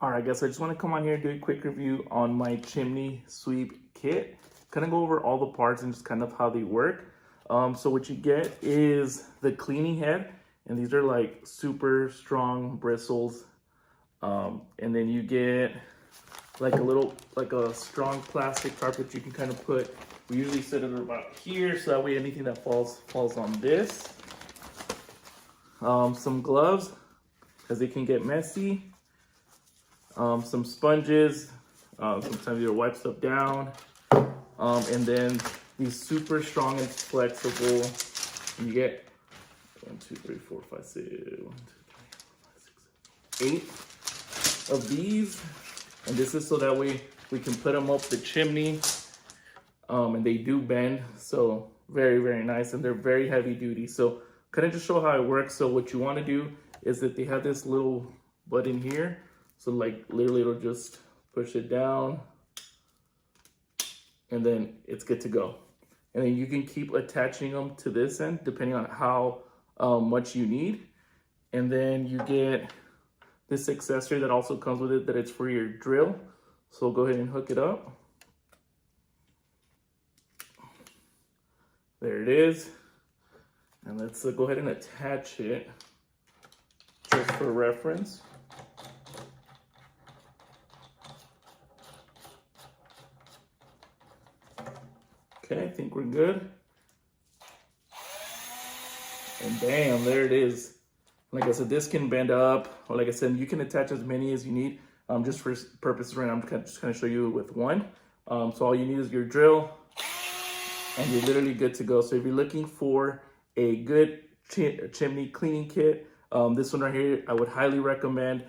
All right, guys, so I just want to come on here and do a quick review on my chimney sweep kit. Kind of go over all the parts and just kind of how they work. So what you get is the cleaning head, and these are like super strong bristles. And then you get like a strong plastic tarp that you can kind of put. We usually set it about here, so that way anything that falls on this. Some gloves, because they can get messy. Some sponges, sometimes you wipe stuff down, and then these super strong and flexible. And you get 1, 2, 3, 4, 5, 6, 8 of these, and this is so that way we can put them up the chimney, and they do bend, so very nice, and they're very heavy duty. So kind of just show how it works. So what you want to do is that they have this little button here. So like literally it'll just push it down and then it's good to go. And then you can keep attaching them to this end depending on how much you need. And then you get this accessory that also comes with it, that it's for your drill. So go ahead and hook it up. There it is. And let's go ahead and attach it just for reference. Okay, I think we're good. And bam, there it is. Like I said, this can bend up, or like I said, you can attach as many as you need. Just for purposes right now, I'm just gonna show you with one. So all you need is your drill, and you're literally good to go. So if you're looking for a good chimney cleaning kit, this one right here, I would highly recommend.